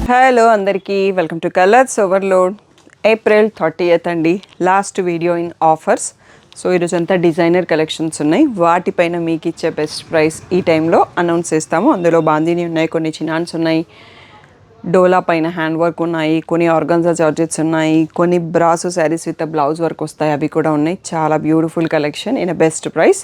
Hello అందరికీ welcome to colours overload. April 30th అండి, last video in offers. So ఈరోజు అంతా డిజైనర్ కలెక్షన్స్ ఉన్నాయి, వాటిపైన మీకు ఇచ్చే బెస్ట్ ప్రైస్ ఈ టైంలో అనౌన్స్ చేస్తాము. అందులో బాందీని ఉన్నాయి, కొన్ని చినాన్స్ ఉన్నాయి, డోలా పైన హ్యాండ్ వర్క్ ఉన్నాయి, కొన్ని ఆర్గన్జా జార్జెట్స్ ఉన్నాయి, కొన్ని brasso saris with blouse work వస్తాయి, అవి కూడా ఉన్నాయి. చాలా beautiful collection in best price.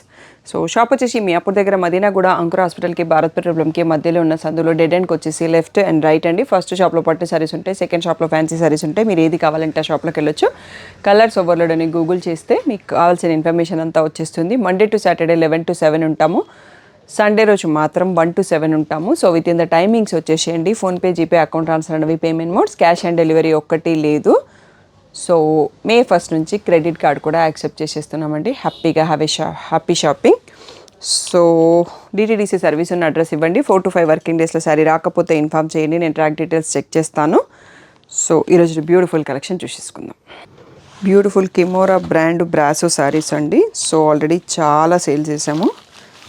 So shop వచ్చేసి మీ అప్పుడు దగ్గర మదీనాగూడ అంకుర్ హాస్పిటల్కి భారత్ పెట్రోలియంకి మధ్యలో ఉన్న సందులో డెడ్ ఎండ్కి వచ్చేసి లెఫ్ట్ అండ్ రైట్ అండి. ఫస్ట్ షాప్లో పట్టు శారీస్ ఉంటాయి, సెకండ్ షాప్లో ఫ్యాన్సీ శారీస్ ఉంటాయి. మీరు ఏది కావాలంటే ఆ షాప్లోకి వెళ్ళొచ్చు. కలర్స్ ఓవర్లోడ్ అని గూగుల్ చేస్తే మీకు కావాల్సిన ఇన్ఫర్మేషన్ అంతా వచ్చేస్తుంది. మండే టు సాటర్డే 11 to 7 ఉంటాము, సండే రోజు మాత్రం 1 to 7 ఉంటాము. So with in the timings వచ్చేసేయండి. ఫోన్పే, జీపే, అకౌంట్ ట్రాన్స్ఫర్ అనేవి payment modes, cash on delivery ఒక్కటి లేదు. సో May 1st నుంచి క్రెడిట్ కార్డ్ కూడా యాక్సెప్ట్ చేసేస్తున్నామండి. హ్యాపీగా happy shopping. So DTDC service ఉన్న అడ్రస్ ఇవ్వండి. 4 to 5 వర్కింగ్ డేస్లో సారీ రాకపోతే ఇన్ఫామ్ చేయండి, నేను ట్రాక్ డీటెయిల్స్ చెక్ చేస్తాను. సో ఈరోజు beautiful collection చూసేసుకుందాం. Beautiful Kimora brand brasso saris అండి. సో ఆల్రెడీ చాలా సేల్ చేసాము,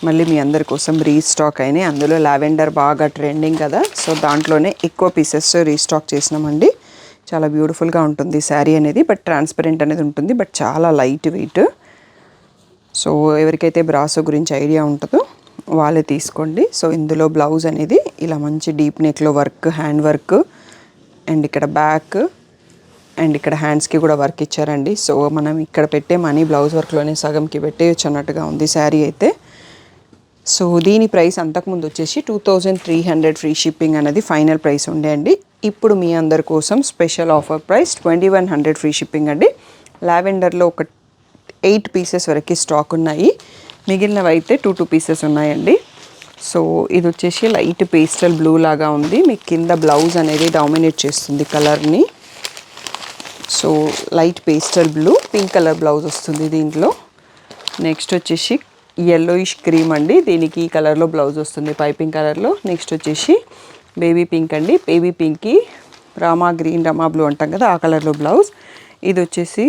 మళ్ళీ మీ అందరి కోసం రీస్టాక్ అయినాయి. అందులో లావెండర్ బాగా ట్రెండింగ్ కదా, సో దాంట్లోనే ఎక్కువ పీసెస్ రీస్టాక్ చేసినామండి. చాలా బ్యూటిఫుల్గా ఉంటుంది శారీ అనేది, బట్ ట్రాన్స్పరెంట్ అనేది ఉంటుంది, బట్ చాలా లైట్ వెయిట్. సో ఎవరికైతే బ్రాసో గురించి ఐడియా ఉంటుందో వాళ్ళే తీసుకోండి. సో ఇందులో బ్లౌజ్ అనేది ఇలా మంచి డీప్ నెక్లో వర్క్, హ్యాండ్ వర్క్, అండ్ ఇక్కడ బ్యాక్ అండ్ ఇక్కడ హ్యాండ్స్కి కూడా వర్క్ ఇచ్చారండి. సో మనం ఇక్కడ పెట్టే మనీ బ్లౌజ్ వర్క్లోనే సగంకి పెట్టేయచ్చు అన్నట్టుగా ఉంది శారీ అయితే. సో దీని ప్రైస్ అంతకుముందు వచ్చేసి 2300 ఫ్రీ షిప్పింగ్ అనేది ఫైనల్ ప్రైస్ ఉండే అండి. ఇప్పుడు మీ అందరి కోసం special offer price 2100 free shipping అండి. లావెండర్లో ఒక 8 పీసెస్ వరకు స్టాక్ ఉన్నాయి, మిగిలినవి అయితే 2 పీసెస్ ఉన్నాయండి. సో ఇది వచ్చేసి లైట్ పేస్టల్ బ్లూ లాగా ఉంది, మీకు కింద బ్లౌజ్ అనేది డామినేట్ చేస్తుంది కలర్ని. So light pastel blue, pink colour blouse వస్తుంది దీంట్లో. నెక్స్ట్ వచ్చేసి yellowish క్రీమ్ అండి, దీనికి ఈ కలర్లో బ్లౌజ్ వస్తుంది, పైపింగ్ కలర్లో. నెక్స్ట్ వచ్చేసి బేబీ పింక్ అండి, బేబీ పింక్కి రామా గ్రీన్, రామా బ్లూ అంటాం కదా, ఆ కలర్లో బ్లౌజ్. ఇది వచ్చేసి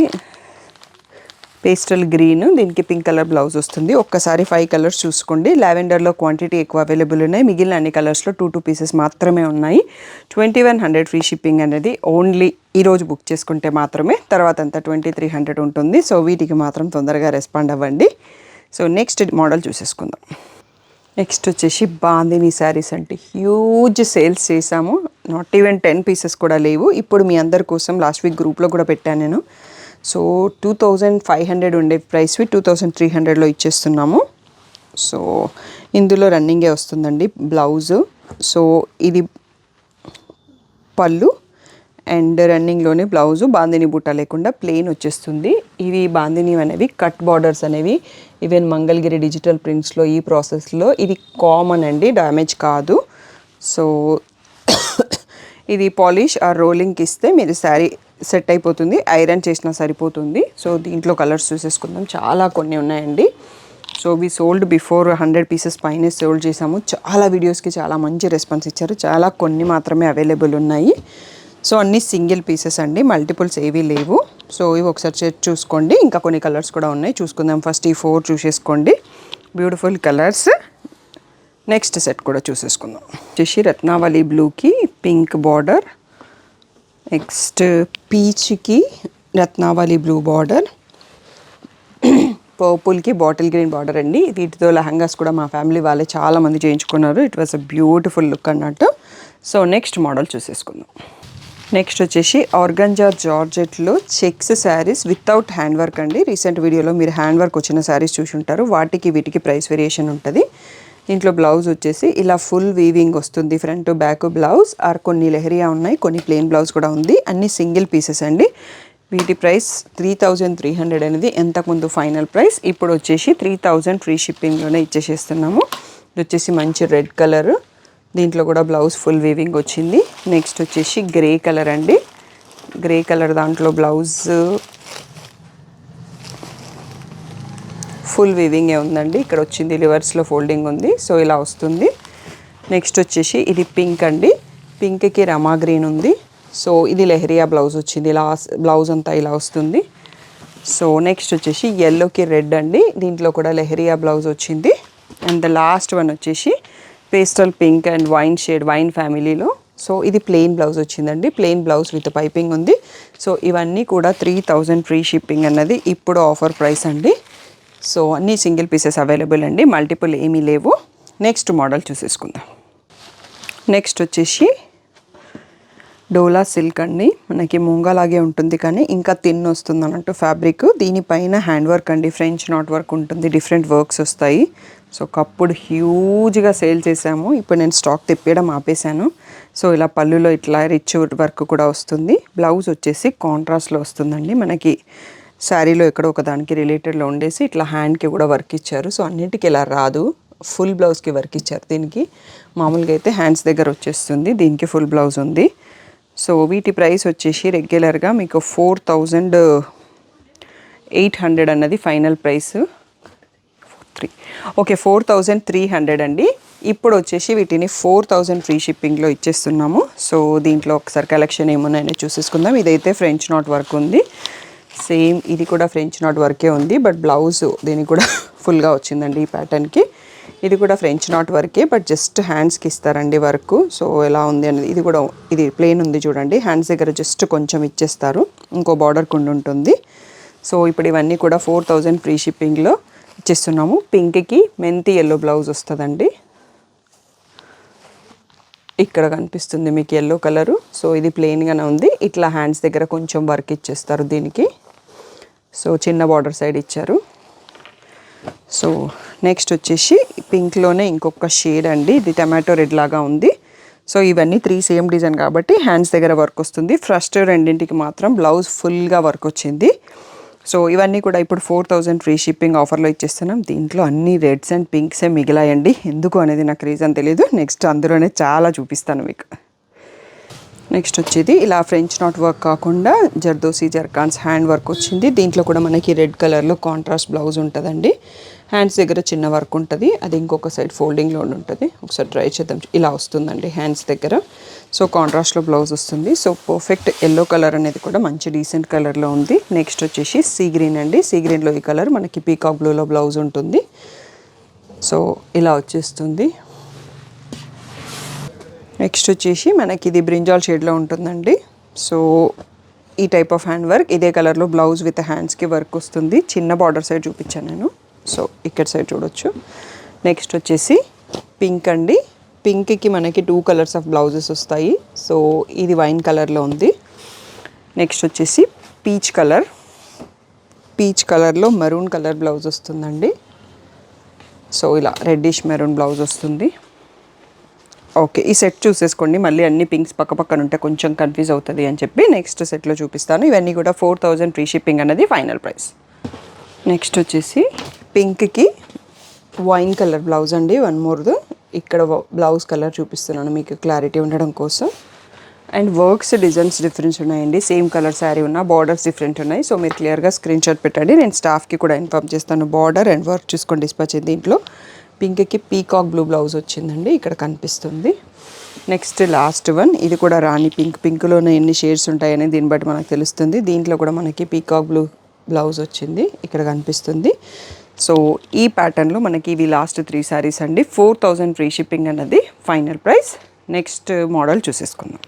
పేస్టల్ గ్రీన్, దీనికి పింక్ కలర్ బ్లౌజ్ వస్తుంది. ఒక్కసారి 5 కలర్స్ చూసుకోండి. లావెండర్లో క్వాంటిటీ ఎక్కువ అవైలబుల్ ఉన్నాయి, మిగిలిన అన్ని కలర్స్లో 2 పీసెస్ మాత్రమే ఉన్నాయి. 2100 ఫ్రీ షిప్పింగ్ అనేది ఓన్లీ ఈరోజు బుక్ చేసుకుంటే మాత్రమే, తర్వాత అంతా 2300 ఉంటుంది. సో వీటికి మాత్రం తొందరగా రెస్పాండ్ అవ్వండి. సో నెక్స్ట్ మోడల్ చూసేసుకుందాం. నెక్స్ట్ వచ్చేసి బాందిని శారీస్ అంటే హ్యూజ్ సేల్స్ చేసాము, నాట్ ఈవెన్ 10 పీసెస్ కూడా లేవు. ఇప్పుడు మీ అందరి కోసం లాస్ట్ వీక్ గ్రూప్లో కూడా పెట్టాను నేను. సో 2500 ఉండే ప్రైస్వి 2300లో ఇచ్చేస్తున్నాము. సో ఇందులో రన్నింగే వస్తుందండి బ్లౌజు. సో ఇది పళ్ళు అండ్ రన్నింగ్లోనే బ్లౌజు, బాందిని బూటా లేకుండా ప్లెయిన్ వచ్చేస్తుంది. ఇవి బాందిని అనేవి కట్ బార్డర్స్ అనేవి ఈవెన్ మంగళగిరి డిజిటల్ ప్రింట్స్లో ఈ ప్రాసెస్లో ఇది కామన్ అండి, డ్యామేజ్ కాదు. సో ఇది పాలిష్ ఆ రోలింగ్కి ఇస్తే మీరు శారీ సెట్ అయిపోతుంది, ఐరన్ చేసినా సరిపోతుంది. సో దీంట్లో కలర్స్ చూసేసుకుందాం, చాలా కొన్ని ఉన్నాయండి. So we sold before 100 pieces పైనే సోల్డ్ చేసాము. చాలా వీడియోస్కి చాలా మంచి రెస్పాన్స్ ఇచ్చారు, చాలా కొన్ని మాత్రమే అవైలబుల్ ఉన్నాయి. సో అన్నీ సింగిల్ పీసెస్ అండి, మల్టిపుల్స్ ఏవీ లేవు. సో ఇవి ఒకసారి చెక్ చూసుకోండి, ఇంకా కొన్ని కలర్స్ కూడా ఉన్నాయి, చూసుకుందాం. ఫస్ట్ ఈ 4 చూసేసుకోండి, బ్యూటిఫుల్ కలర్స్. నెక్స్ట్ సెట్ కూడా చూసేసుకుందాం. వచ్చేసి రత్నావళి బ్లూకి పింక్ బార్డర్, నెక్స్ట్ పీచ్కి రత్నావళి బ్లూ బార్డర్, పర్పుల్కి బాటిల్ గ్రీన్ బార్డర్ అండి. వీటితో లెహంగాస్ కూడా మా ఫ్యామిలీ వాళ్ళే చాలామంది చేయించుకున్నారు. It was a beautiful look అన్నట్టు. సో నెక్స్ట్ మోడల్ చూసేసుకుందాం. నెక్స్ట్ వచ్చేసి ఆర్గంజా జార్జెట్లో checks saris without hand work అండి. రీసెంట్ వీడియోలో మీరు హ్యాండ్ వర్క్ వచ్చిన శారీస్ చూసి ఉంటారు, వాటికి వీటికి ప్రైస్ వేరియేషన్ ఉంటుంది. దీంట్లో బ్లౌజ్ వచ్చేసి ఇలా ఫుల్ వీవింగ్ వస్తుంది, front to back blouse. Or కొన్ని లెహరియా ఉన్నాయి, కొన్ని ప్లెయిన్ బ్లౌజ్ కూడా ఉంది, అన్ని సింగిల్ పీసెస్ అండి. వీటి ప్రైస్ 3300 అనేది ఎంతకుముందు ఫైనల్ ప్రైస్, ఇప్పుడు వచ్చేసి 3000 ఫ్రీ షిప్పింగ్లోనే ఇచ్చేసేస్తున్నాము. ఇది వచ్చేసి మంచి రెడ్ కలర్, దీంట్లో కూడా బ్లౌజ్ ఫుల్ వీవింగ్ వచ్చింది. నెక్స్ట్ వచ్చేసి గ్రే కలర్ అండి, గ్రే కలర్ దాంట్లో బ్లౌజ్ ఫుల్ వీవింగే ఉందండి. ఇక్కడ వచ్చింది రివర్స్లో ఫోల్డింగ్ ఉంది, సో ఇలా వస్తుంది. నెక్స్ట్ వచ్చేసి ఇది పింక్ అండి, పింక్కి రమా గ్రీన్ ఉంది. సో ఇది లెహరియా బ్లౌజ్ వచ్చింది, ఇలా బ్లౌజ్ అంతా ఇలా వస్తుంది. సో నెక్స్ట్ వచ్చేసి ఎల్లోకి రెడ్ అండి, దీంట్లో కూడా లెహరియా బ్లౌజ్ వచ్చింది. అండ్ ద లాస్ట్ వన్ వచ్చేసి pastel pink and wine shade, wine ఫ్యామిలీలో సో ఇది ప్లెయిన్ బ్లౌజ్ వచ్చిందండి, ప్లెయిన్ బ్లౌజ్ విత్ పైపింగ్ ఉంది. సో ఇవన్నీ కూడా 3000 ఫ్రీ షిప్పింగ్ అన్నది ఇప్పుడు ఆఫర్ ప్రైస్ అండి. సో అన్నీ సింగిల్ పీసెస్ అవైలబుల్ అండి, మల్టిపుల్ ఏమీ లేవు. నెక్స్ట్ మోడల్ చూసేసుకుందాం. నెక్స్ట్ వచ్చేసి డోలా సిల్క్ అండి, మనకి ముంగలాగే ఉంటుంది కానీ ఇంకా థిన్ వస్తుంది అన్నట్టు ఫ్యాబ్రిక్. దీనిపైన హ్యాండ్ వర్క్ అండి, ఫ్రెంచ్ నాట్ వర్క్ ఉంటుంది, డిఫరెంట్ వర్క్స్ వస్తాయి. సో ఒకప్పుడు హ్యూజ్గా సేల్ చేసాము, ఇప్పుడు నేను స్టాక్ తిప్పేయడం ఆపేసాను. సో ఇలా పళ్ళులో ఇట్లా రిచ్ వర్క్ కూడా వస్తుంది. బ్లౌజ్ వచ్చేసి కాంట్రాస్ట్లో వస్తుందండి, మనకి శారీలో ఎక్కడో ఒక దానికి రిలేటెడ్లో ఉండేసి ఇట్లా హ్యాండ్కి కూడా వర్క్ ఇచ్చారు. సో అన్నిటికీ ఇలా రాదు, ఫుల్ బ్లౌజ్కి వర్క్ ఇచ్చారు. దీనికి మామూలుగా అయితే హ్యాండ్స్ దగ్గర వచ్చేస్తుంది, దీనికి ఫుల్ బ్లౌజ్ ఉంది. సో వీటి ప్రైస్ వచ్చేసి రెగ్యులర్గా మీకు 4800 అన్నది ఫైనల్ ప్రైస్. 4300 అండి. ఇప్పుడు వచ్చేసి వీటిని 4000 ఫ్రీ షిప్పింగ్లో ఇచ్చేస్తున్నాము. సో దీంట్లో ఒకసారి కలెక్షన్ ఏమున్నాయని చూసేసుకుందాం. ఇదైతే ఫ్రెంచ్ నాట్ వర్క్ ఉంది, సేమ్ ఇది కూడా ఫ్రెంచ్ నాట్ వర్కే ఉంది, బట్ బ్లౌజ్ దీనికి కూడా ఫుల్గా వచ్చిందండి ఈ ప్యాటర్న్కి. ఇది కూడా ఫ్రెంచ్ నాట్ వర్కే, బట్ జస్ట్ హ్యాండ్స్కి ఇస్తారండి వర్క్. సో ఎలా ఉంది అనేది, ఇది కూడా ఇది ప్లెయిన్ ఉంది చూడండి, హ్యాండ్స్ దగ్గర జస్ట్ కొంచెం ఇచ్చేస్తారు, ఇంకో బార్డర్ కుండి ఉంటుంది. సో ఇప్పుడు ఇవన్నీ కూడా 4000 ఫ్రీ షిప్పింగ్లో ఇచ్చేస్తున్నాము. పింక్కి మెంతి ఎల్లో బ్లౌజ్ వస్తుందండి, ఇక్కడ కనిపిస్తుంది మీకు ఎల్లో కలరు. సో ఇది ప్లెయిన్గానే ఉంది, ఇట్లా హ్యాండ్స్ దగ్గర కొంచెం వర్క్ ఇచ్చేస్తారు దీనికి. సో చిన్న బార్డర్ సైడ్ ఇచ్చారు. సో నెక్స్ట్ వచ్చేసి పింక్లోనే ఇంకొక షేడ్ అండి, ఇది టమాటో రెడ్ లాగా ఉంది. సో ఇవన్నీ 3 సేమ్ డిజైన్ కాబట్టి హ్యాండ్స్ దగ్గర వర్క్ వస్తుంది. ఫస్ట్ రెండింటికి మాత్రం బ్లౌజ్ ఫుల్గా వర్క్ వచ్చింది. సో ఇవన్నీ కూడా ఇప్పుడు 4000 ఫ్రీ షిప్పింగ్ ఆఫర్లో ఇచ్చేస్తున్నాం. దీంట్లో అన్ని రెడ్స్ అండ్ పింక్సే మిగిలాయండి, ఎందుకు అనేది నాకు రీజన్ తెలీదు. నెక్స్ట్ అందులోనే చాలా చూపిస్తాను మీకు. నెక్స్ట్ వచ్చేది ఇలా ఫ్రెంచ్ నాట్ వర్క్ కాకుండా జర్దోసి జర్కాన్స్ హ్యాండ్ వర్క్ వచ్చింది. దీంట్లో కూడా మనకి రెడ్ కలర్లో కాంట్రాస్ట్ బ్లౌజ్ ఉంటుందండి. హ్యాండ్స్ దగ్గర చిన్న వర్క్ ఉంటుంది, అది ఇంకొక సైడ్ ఫోల్డింగ్లో ఉంటుంది. ఒకసారి ట్రై చేద్దాం. ఇలా వస్తుందండి హ్యాండ్స్ దగ్గర. సో కాంట్రాస్ట్లో బ్లౌజ్ వస్తుంది. సో పర్ఫెక్ట్ ఎల్లో కలర్ అనేది కూడా మంచి డీసెంట్ కలర్లో ఉంది. నెక్స్ట్ వచ్చేసి సీ గ్రీన్ అండి, సీ గ్రీన్లో ఈ కలర్ మనకి పీకాక్ బ్లూలో బ్లౌజ్ ఉంటుంది. సో ఇలా వచ్చేస్తుంది. నెక్స్ట్ వచ్చేసి మనకి ఇది బ్రింజాల్ షేడ్లో ఉంటుందండి. సో ఈ టైప్ ఆఫ్ హ్యాండ్ వర్క్, ఇదే కలర్లో బ్లౌజ్ విత్ హ్యాండ్స్కి వర్క్ వస్తుంది. చిన్న బార్డర్ సైడ్ చూపించాను నేను, సో ఇక్కడ సైడ్ చూడొచ్చు. నెక్స్ట్ వచ్చేసి పింక్ అండి, పింక్కి మనకి 2 కలర్స్ ఆఫ్ బ్లౌజెస్ వస్తాయి. సో ఇది వైన్ కలర్లో ఉంది. నెక్స్ట్ వచ్చేసి పీచ్ కలర్, పీచ్ కలర్లో మెరూన్ కలర్ బ్లౌజ్ వస్తుందండి. సో ఇలా రెడ్డిష్ మెరూన్ బ్లౌజ్ వస్తుంది. ఓకే, ఈ సెట్ చూసేసుకోండి, మళ్ళీ అన్ని పింక్స్ పక్క పక్కన ఉంటే కొంచెం కన్ఫ్యూజ్ అవుతుంది అని చెప్పి నెక్స్ట్ సెట్లో చూపిస్తాను. ఇవన్నీ కూడా 4000 ఫ్రీ షిప్పింగ్ అనేది ఫైనల్ ప్రైస్. నెక్స్ట్ వచ్చేసి పింక్కి వైన్ కలర్ బ్లౌజ్ అండి. వన్ మోర్ది ఇక్కడ బ్లౌజ్ కలర్ చూపిస్తున్నాను మీకు క్లారిటీ ఉండడం కోసం. అండ్ వర్క్స్ డిజైన్స్ డిఫరెన్స్ ఉన్నాయండి, సేమ్ కలర్ శారీ ఉన్న బార్డర్స్ డిఫరెంట్ ఉన్నాయి. సో మీరు క్లియర్గా స్క్రీన్ షాట్ పెట్టండి, నేను స్టాఫ్కి కూడా ఇన్ఫార్మ్ చేస్తాను. బార్డర్ అండ్ వర్క్ చూసుకొని డిస్పాచ్ అయింది. దీంట్లో పింక్కి పీకాక్ బ్లూ బ్లౌజ్ వచ్చిందండి, ఇక్కడ కనిపిస్తుంది. నెక్స్ట్ లాస్ట్ వన్, ఇది కూడా రాణి పింక్, పింక్లోనే ఎన్ని షేడ్స్ ఉంటాయని దీన్ని బట్టి మనకు తెలుస్తుంది. దీంట్లో కూడా మనకి పీకాక్ బ్లూ బ్లౌజ్ వచ్చింది, ఇక్కడ కనిపిస్తుంది. సో ఈ ప్యాటర్న్లో మనకి ఇవి లాస్ట్ 3 శారీస్ అండి. 4000 ఫ్రీ షిప్పింగ్ అన్నది ఫైనల్ ప్రైస్. నెక్స్ట్ మోడల్ చూసేసుకుందాం.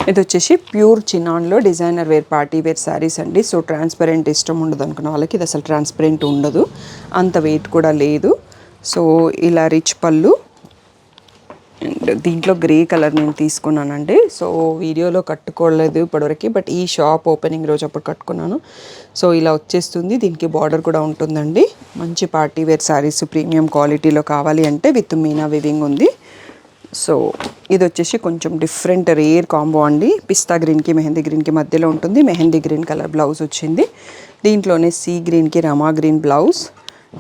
ఇది వచ్చేసి ప్యూర్ చినాన్లో designer wear party wear saris అండి. సో ట్రాన్స్పరెంట్ ఇష్టం ఉండదు అనుకున్న వాళ్ళకి ఇది అసలు ట్రాన్స్పరెంట్ ఉండదు, అంత వెయిట్ కూడా లేదు. సో ఇలా రిచ్ పళ్ళు, అండ్ దీంట్లో గ్రే కలర్ నేను తీసుకున్నానండి. సో వీడియోలో కట్టుకోలేదు ఇప్పటివరకు, బట్ ఈ షాప్ ఓపెనింగ్ రోజు అప్పుడు కట్టుకున్నాను. సో ఇలా వచ్చేస్తుంది, దీనికి బార్డర్ కూడా ఉంటుందండి. మంచి పార్టీ వేర్ శారీస్ ప్రీమియం క్వాలిటీలో కావాలి అంటే విత్ మీనా వివింగ్ ఉంది. సో ఇది వచ్చేసి కొంచెం డిఫరెంట్ రేర్ కాంబో అండి. పిస్తా గ్రీన్కి మెహందీ గ్రీన్కి మధ్యలో ఉంటుంది. మెహందీ గ్రీన్ కలర్ బ్లౌజ్ వచ్చింది. దీంట్లోనే సీ గ్రీన్కి రమా గ్రీన్ బ్లౌజ్.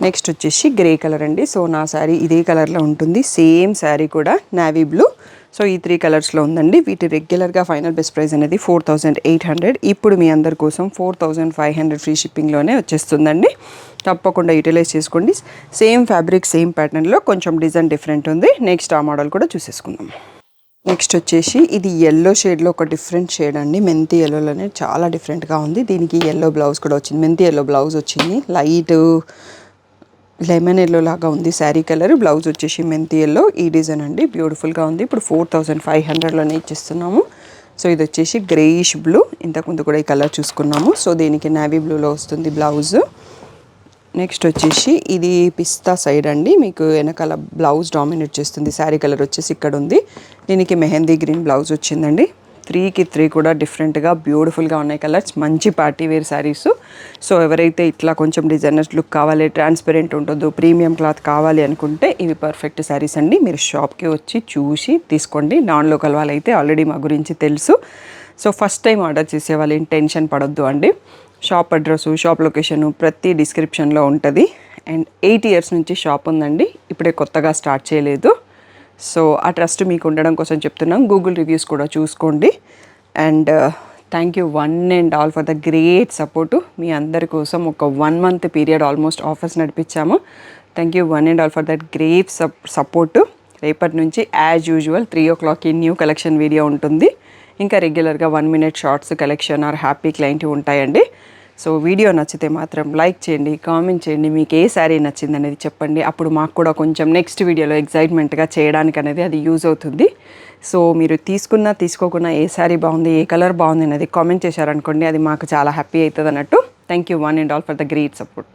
నెక్స్ట్ వచ్చేసి గ్రే కలర్ అండి. సో నా శారీ ఇదే కలర్లో ఉంటుంది, సేమ్ శారీ కూడా నావీ బ్లూ. సో ఈ 3 కలర్స్లో ఉందండి. వీటి రెగ్యులర్గా ఫైనల్ బెస్ట్ ప్రైస్ అనేది 4800. ఇప్పుడు మీ అందరి కోసం 4500 ఫ్రీ షిప్పింగ్లోనే వచ్చేస్తుందండి. తప్పకుండా యూటిలైజ్ చేసుకోండి. సేమ్ ఫ్యాబ్రిక్ సేమ్ ప్యాటర్న్లో కొంచెం డిజైన్ డిఫరెంట్ ఉంది. నెక్స్ట్ ఆ మోడల్ కూడా చూసేసుకుందాం. నెక్స్ట్ వచ్చేసి ఇది ఎల్లో షేడ్లో ఒక డిఫరెంట్ షేడ్ అండి. మెంతి ఎల్లోలోనే చాలా డిఫరెంట్గా ఉంది. దీనికి ఎల్లో బ్లౌజ్ కూడా వచ్చింది, మెంతి ఎల్లో బ్లౌజ్ వచ్చింది. లైట్ లెమన్ ఎల్లో లాగా ఉంది శారీ కలర్. బ్లౌజ్ వచ్చేసి మెంతి ఎల్లో. ఈ డిజైన్ అండి బ్యూటిఫుల్గా ఉంది. ఇప్పుడు 4500లోనే ఇచ్చిస్తున్నాము. సో ఇది వచ్చేసి గ్రేయిష్ బ్లూ. ఇంతకుముందు కూడా ఈ కలర్ చూసుకున్నాము. సో దీనికి నేవీ బ్లూలో వస్తుంది బ్లౌజ్. నెక్స్ట్ వచ్చేసి ఇది పిస్తా సైడ్ అండి. మీకు వెనకాల బ్లౌజ్ డామినేట్ చేస్తుంది. శారీ కలర్ వచ్చేసి ఇక్కడ ఉంది. దీనికి మెహందీ గ్రీన్ బ్లౌజ్ వచ్చిందండి. 3కి 3 కూడా డిఫరెంట్గా బ్యూటిఫుల్గా ఉన్నాయి కలర్స్. మంచి పార్టీ వేర్ శారీస్. సో ఎవరైతే ఇట్లా కొంచెం డిజైనర్స్ లుక్ కావాలి, ట్రాన్స్పరెంట్ ఉండదు, ప్రీమియం క్లాత్ కావాలి అనుకుంటే ఇవి పర్ఫెక్ట్ శారీస్ అండి. మీరు షాప్కి వచ్చి చూసి తీసుకోండి. నాన్ లోకల్ వాళ్ళైతే ఆల్రెడీ మా గురించి తెలుసు. సో ఫస్ట్ టైం ఆర్డర్ చేసే వాళ్ళు ఏం టెన్షన్ పడొద్దు అండి. షాప్ అడ్రస్, షాప్ లొకేషను ప్రతి డిస్క్రిప్షన్లో ఉంటుంది. అండ్ 8 ఇయర్స్ నుంచి షాప్ ఉందండి. ఇప్పుడే కొత్తగా స్టార్ట్ చేయలేదు. సో ఆ ట్రస్ట్ మీకు ఉండడం కోసం చెప్తున్నాం. గూగుల్ రివ్యూస్ కూడా చూసుకోండి. And thank you one and all for the great support. మీ అందరి కోసం ఒక 1 మంత్ పీరియడ్ ఆల్మోస్ట్ ఆఫర్స్ నడిపించాము. Thank you one and all for that great support. రేపటి నుంచి యాజ్ యూజువల్ 3 o'clockకి న్యూ కలెక్షన్ వీడియో ఉంటుంది. ఇంకా రెగ్యులర్గా 1 minute shorts collection or happy client ఉంటాయండి. సో వీడియో నచ్చితే మాత్రం లైక్ చేయండి, కామెంట్ చేయండి, మీకు ఏ శారీ నచ్చింది అనేది చెప్పండి. అప్పుడు మాకు కూడా కొంచెం నెక్స్ట్ వీడియోలో ఎక్సైట్మెంట్గా చేయడానికి అనేది అది యూజ్ అవుతుంది. సో మీరు తీసుకోకున్నా ఏ శారీ బాగుంది, ఏ కలర్ బాగుంది అనేది కామెంట్ చేశారనుకోండి, అది మాకు చాలా హ్యాపీ అవుతుంది అన్నట్టు. Thank you one and all for the great support.